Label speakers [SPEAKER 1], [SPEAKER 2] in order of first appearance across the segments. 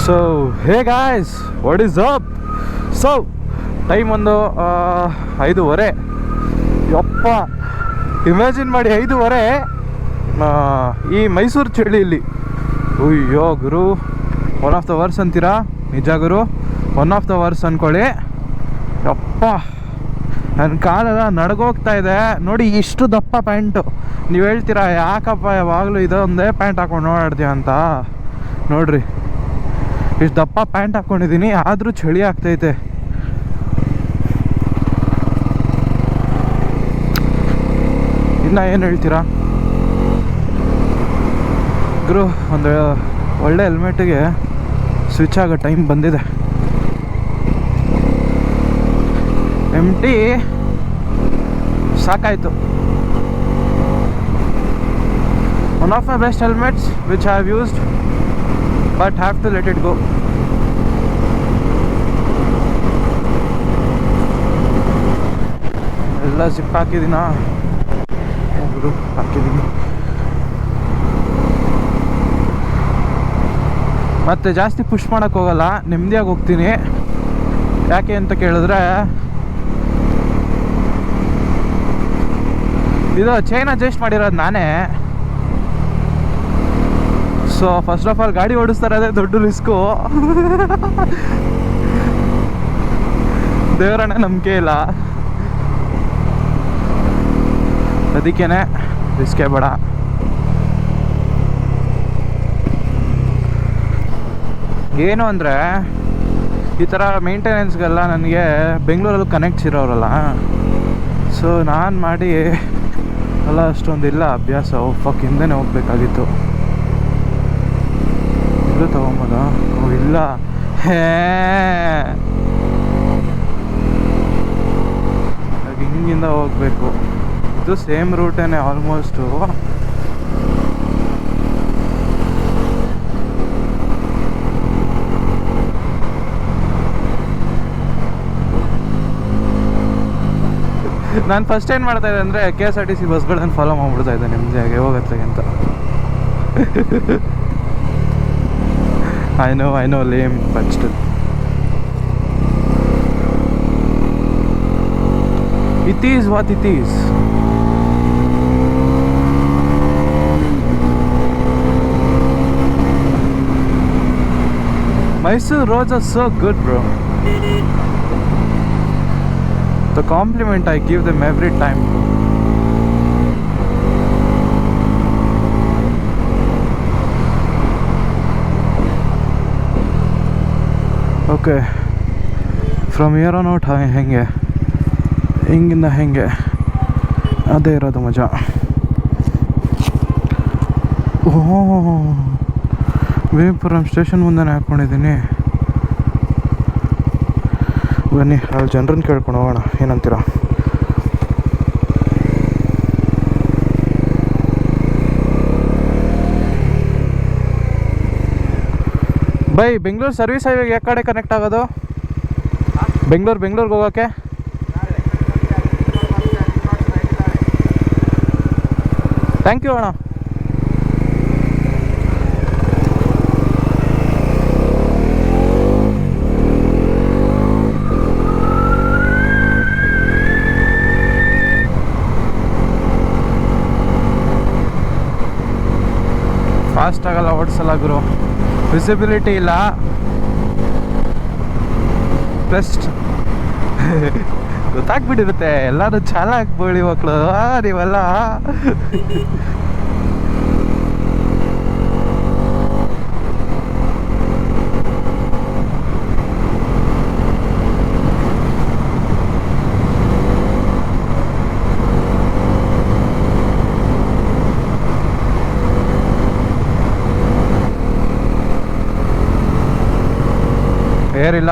[SPEAKER 1] So hey guys, what is up? So time ಒಂದು 5:30. ಯಪ್ಪ, imagine ಮಾಡಿ 5:30 ಈ ಮೈಸೂರು ಚಳಿಯಲ್ಲಿ. ಅಯ್ಯೋ ಗುರು, ಒನ್ ಆಫ್ ದ ವರ್ಸ್ ಅಂತೀರಾ? ನಿಜ ಗುರು, ಒನ್ ಆಫ್ ದ ವರ್ಸ್ ಅಂದ್ಕೊಳ್ಳಿ. ಯಪ್ಪ, ನನ್ನ ಕಾಲೆಲ್ಲ ನಡ್ಗೋಗ್ತಾ ಇದೆ ನೋಡಿ. ಇಷ್ಟು ದಪ್ಪ ಪ್ಯಾಂಟು. ನೀವು ಹೇಳ್ತೀರಾ ಯಾಕಪ್ಪ ಯಾವಾಗಲೂ ಇದೊಂದೇ ಪ್ಯಾಂಟ್ ಹಾಕೊಂಡು ಓಡಾಡ್ತೀಯ ಅಂತ. ನೋಡ್ರಿ, ಇಷ್ಟು ದಪ್ಪ ಪ್ಯಾಂಟ್ ಹಾಕ್ಕೊಂಡಿದ್ದೀನಿ, ಆದರೂ ಚಳಿ ಆಗ್ತೈತೆ. ಇನ್ನು ಏನು ಹೇಳ್ತೀರಾ ಗುರು? ಒಂದು ಒಳ್ಳೆ ಹೆಲ್ಮೆಟಿಗೆ ಸ್ವಿಚ್ ಆಗೋ ಟೈಮ್ ಬಂದಿದೆ. ಎಂಟಿ ಸಾಕಾಯಿತು. One of my best helmets which I have used, but have to let it go. ಎಲ್ಲ ಜಿಪ್ ಹಾಕಿದ್ದೀನ, ಹಾಕಿದ್ದೀನಿ. ಮತ್ತೆ ಜಾಸ್ತಿ ಪುಷ್ ಮಾಡೋಕ್ಕೆ ಹೋಗಲ್ಲ, ನೆಮ್ಮದಿಯಾಗಿ ಹೋಗ್ತೀನಿ. ಯಾಕೆ ಅಂತ ಕೇಳಿದ್ರೆ, ಇದು ಚೈನ್ ಅಡ್ಜಸ್ಟ್ ಮಾಡಿರೋದು ನಾನೇ. ಸೊ ಫಸ್ಟ್ ಆಫ್ ಆಲ್ ಗಾಡಿ ಓಡಿಸ್ತಾರೆ, ಅದೇ ದೊಡ್ಡ ರಿಸ್ಕು. ದೇವರನ್ನ ನಂಬಿಕೆ ಇಲ್ಲ, ಅದಕ್ಕೇನೆ ರಿಸ್ಕೇ ಬೇಡ. ಏನು ಅಂದರೆ, ಈ ಥರ ಮೇಂಟೆನೆನ್ಸ್ಗೆಲ್ಲ ನನಗೆ ಬೆಂಗಳೂರಲ್ಲಿ ಕನೆಕ್ಟ್ಸ್ ಇರೋರಲ್ಲ, ಸೊ ನಾನು ಮಾಡಿ ಎಲ್ಲ ಅಷ್ಟೊಂದಿಲ್ಲ ಅಭ್ಯಾಸ. ಫಕ್, ಹಿಂದೆನೇ ಹೋಗ್ಬೇಕಾಗಿತ್ತು. ಇದು ತಗೊಂಬೋದ? ಓ ಇಲ್ಲ, ಹಿಂಗಿಂದ ಹೋಗ್ಬೇಕು. ಇದು ಸೇಮ್ ರೂಟೇನೆ ಆಲ್ಮೋಸ್ಟು. ನಾನು ಫಸ್ಟ್ ಏನು ಮಾಡ್ತಾಯಿದ್ದೆ ಅಂದರೆ, KSRTC ಬಸ್ಗಳನ್ನು ಫಾಲೋ ಮಾಡಿಬಿಡ್ತಾ ಇದ್ದೆ ನಿಮ್ಮದಿಯಾಗೆ ಹೋಗತ್ತೆ ಅಂತ. I know ಲೇಮ್, but still it is what it is. Mysore roads are so good, bro. The compliment I give them every time. Okay, from here on out ಹೆಂಗೆ ಹಿಂಗಿಂದ ಹೆಂಗೆ, ಅದೇ ಇರೋದು ಮಜಾ. ಓಹ್, ವಿಪುರಂ ಸ್ಟೇಷನ್ ಮುಂದೆ ಹಾಕ್ಕೊಂಡಿದ್ದೀನಿ. ಬನ್ನಿ, ಅಲ್ಲಿ ಜನರನ್ನು ಕೇಳ್ಕೊಂಡು ಹೋಗೋಣ, ಏನಂತೀರ? ಬೈ, ಬೆಂಗಳೂರು ಸರ್ವಿಸ್ ಹೈವೇಗೆ ಯಾವ ಕಡೆ ಕನೆಕ್ಟ್ ಆಗೋದು? ಬೆಂಗಳೂರಿಗೆ ಹೋಗೋಕ್ಕೆ? ಥ್ಯಾಂಕ್ ಯು ಅಣ್ಣ. ಫಾಸ್ಟ್ ಆಗಲ್ಲ, ಓಡಿಸಲ್ಲ ಗುರು. ವಿಸಿಬಿಲಿಟಿ ಇಲ್ಲ, ಪ್ಲಸ್ ಗೊತ್ತಾಗ್ಬಿಟ್ಟಿರುತ್ತೆ ಎಲ್ಲರೂ ಚಾಲಾಕ್ ಬೋಳಿ ಮಕ್ಕಳು ನೀವೆಲ್ಲ. ಏರ್ ಇಲ್ಲ,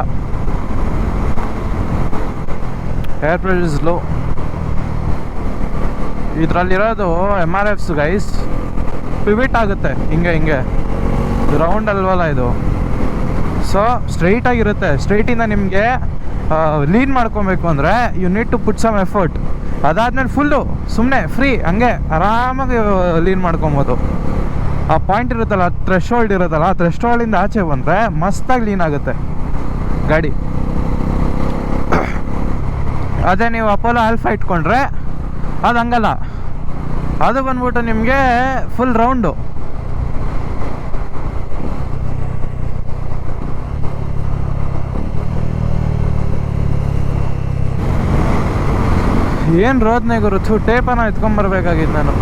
[SPEAKER 1] ಏರ್ ಪ್ರೆಷರ್ ಇಸ್ ಲೋ. ಇದರಲ್ಲಿರೋದು MRFs ಗೈಸ್, ಪಿವಿಟ್ ಆಗುತ್ತೆ ಹಿಂಗೆ ರೌಂಡ್ ಅಲ್ವಲ್ಲ ಇದು. ಸೊ ಸ್ಟ್ರೈಟಾಗಿರುತ್ತೆ. ಸ್ಟ್ರೈಟಿಂದ ನಿಮಗೆ ಲೀನ್ ಮಾಡ್ಕೊಬೇಕು ಅಂದರೆ you need to put some effort. ಅದಾದಮೇಲೆ ಫುಲ್ಲು ಸುಮ್ಮನೆ ಫ್ರೀ ಹಂಗೆ ಆರಾಮಾಗಿ ಲೀನ್ ಮಾಡ್ಕೊಬೋದು. ಆ ಪಾಯಿಂಟ್ ಇರುತ್ತಲ್ಲ, ಥ್ರೆಶೋಲ್ಡ್ ಇರುತ್ತಲ್ಲ, ಆ ಥ್ರೆಶೋಲ್ಡಿಂದ ಆಚೆ ಬಂದರೆ ಮಸ್ತಾಗಿ ಲೀನ್ ಆಗುತ್ತೆ ಗಾಡಿ. ಅದೇ ನೀವು ಅಪೋಲೋ ಆಲ್ಫಾ ಇಟ್ಕೊಂಡ್ರೆ ಅದು ಹಂಗಲ್ಲ, ಅದು ಬಂದ್ಬಿಟ್ಟು ನಿಮಗೆ ಫುಲ್ ರೌಂಡು. ಏನು ರೋದನೆ ಗುರುತು, ಟೇಪನ ಎತ್ಕೊಂಬರ್ಬೇಕಾಗಿತ್ತು ನಾನು.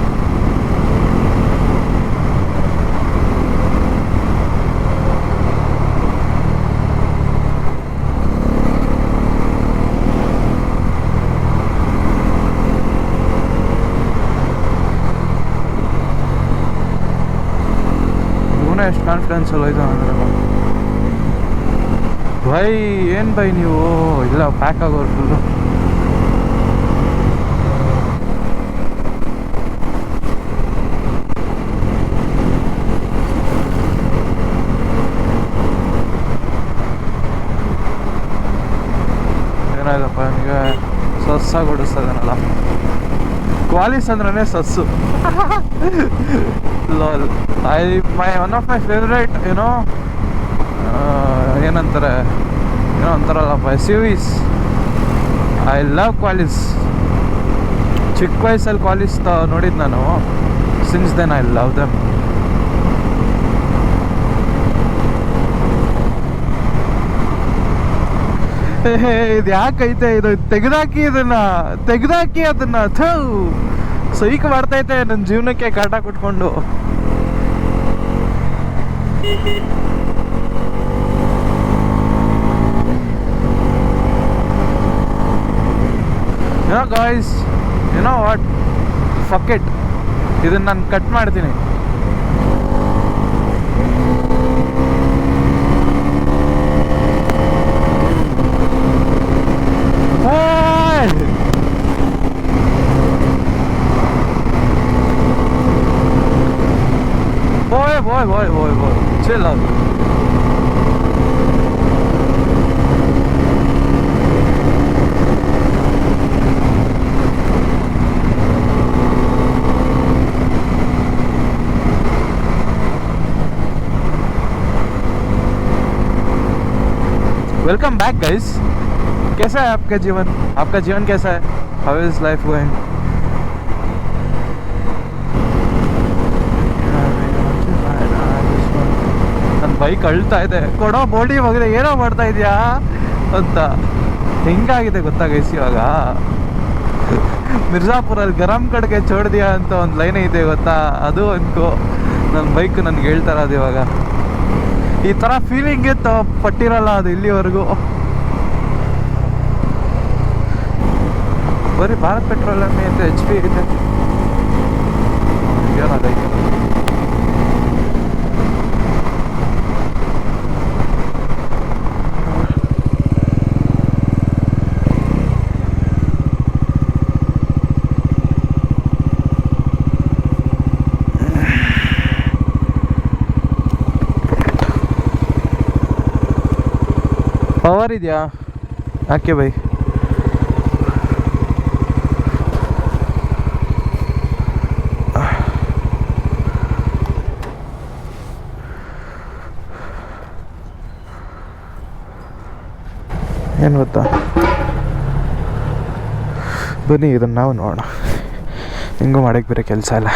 [SPEAKER 1] ಎಷ್ಟು ಕಾನ್ಫಿಡೆನ್ಸ್ ಅಲ್ಲ ಇದು ಅಂದರೆ ಬೈ. ಏನು ಬೈ ನೀವು ಇಲ್ಲ ಪ್ಯಾಕ್ ಆಗೋರು ಫುಲ್ಲು. ಏನಾಯ್ತಪ್ಪ ನಿಮಗೆ ಸಸ್ಸಾಗಿ ಓಡಿಸ್ತದೇನಲ್ಲ. ಕ್ವಾಲಿಸ್ ಅಂದ್ರೇ ಸಸ್ಸು. ಲಾಲ್ ಒನ್ ಆಫ್ ಮೈ ಫೇವ್ರೇಟ್ ಏನಂತಾರೆ ಅಂತಾರಲ್ಲಪ್ಪ, SUVs. I love Qualis. ಚಿಕ್ಕ ವಯಸ್ಸಲ್ಲಿ ಕ್ವಾಲಿಸ್ ನೋಡಿದ್ದು ನಾನು. Since then I love them. ಇದು ಯಾಕೈತೆ ಇದು, ತೆಗೆದಾಕಿ ಅದನ್ನ ಸೈಕ್ ಮಾಡ್ತೈತೆ ನನ್ನ ಜೀವನಕ್ಕೆ ಕಾಟ ಕೊಟ್ಕೊಂಡು. ಗಾಯ್ಸ್, ವಾಟ್, ಫಕ್ ಇಟ್, ಇದನ್ನ ನಾನು ಕಟ್ ಮಾಡ್ತೀನಿ. Boy, chill out. Welcome back guys. कैसा है आपका जीवन कैसा है? How is life going? ನನ್ನ ಬೈಕ್ ಅಳ್ತಾ ಇದೆ, ಕೊಡೋ ಬೋಡಿ ಹೋಗಿದೆ, ಏನೋ ಮಾಡ್ತಾ ಇದೆಯಾ ಅಂತ. ಹೆಂಗಾಗಿದೆ ಗೊತ್ತಾ ಗೈಸ್, ಇವಾಗ ಮಿರ್ಜಾಪುರಲ್ಲಿ ಗರಂ ಕಡೆಗೆ ಚೋಡ್ದಿಯಾ ಅಂತ ಒಂದು ಲೈನ್ ಇದೆ ಗೊತ್ತಾ, ಅದು ಅನ್ಕೋ ನನ್ನ ಬೈಕ್ ನನಗೆ ಹೇಳ್ತಾರ. ಅದು ಇವಾಗ ಈ ಥರ ಫೀಲಿಂಗ್ ಇತ್ತು, ಪಟ್ಟಿರಲ್ಲ ಅದು ಇಲ್ಲಿವರೆಗೂ. ಬರೀ ಭಾರತ್ ಪೆಟ್ರೋಲಿಯಂ ಐತೆ, HP ಐತೆ, ಏನದೈತೆ. ಪವರ್ ಇದೆಯಾ ಯಾಕೆ ಬೈ? ಏನು ಗೊತ್ತಾ, ಬನ್ನಿ ಇದನ್ನು ನಾವು ನೋಡೋಣ. ಹಿಂಗೂ ಮಾಡೋಕ್ಕೆ ಬೇರೆ ಕೆಲಸ ಇಲ್ಲ.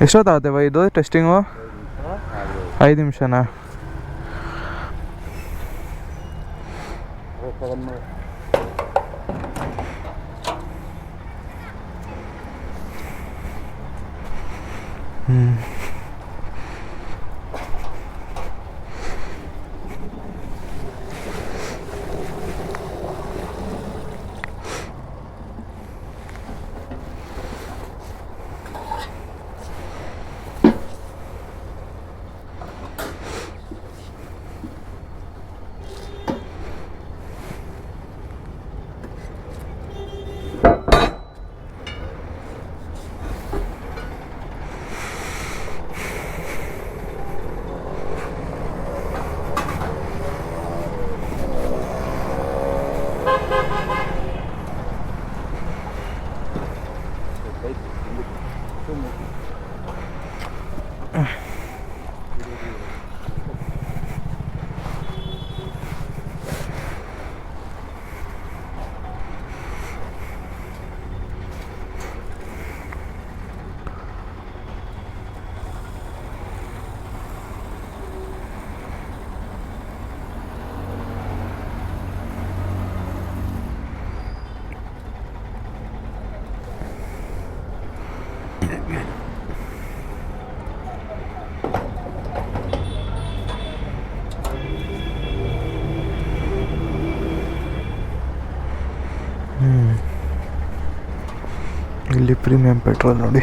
[SPEAKER 1] ಎಷ್ಟೊತ್ತಾಗುತ್ತೆ ಬೈ ಇದು ಟೆಸ್ಟಿಂಗು? 5 ನಿಮಿಷನಾ? ಇಲ್ಲಿ ಪ್ರೀಮಿಯಂ ಪೆಟ್ರೋಲ್ ನೋಡಿ.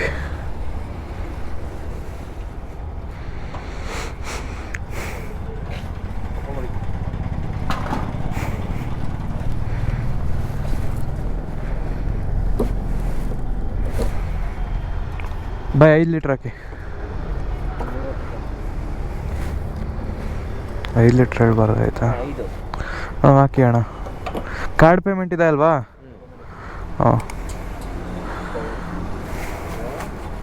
[SPEAKER 1] ಬಾಯ್ 5 ಲೀಟ್ರ್ ಹಾಕಿ. 5 ಲೀಟ್ರ್ ಹೇಳ್ಬಾರ್ದು ಆಯಿತಾ? ಹಾಂ ಹಾಕಿ ಅಣ್ಣ. ಕಾರ್ಡ್ ಪೇಮೆಂಟ್ ಇದೆ ಅಲ್ವಾ? ಹಾಂ.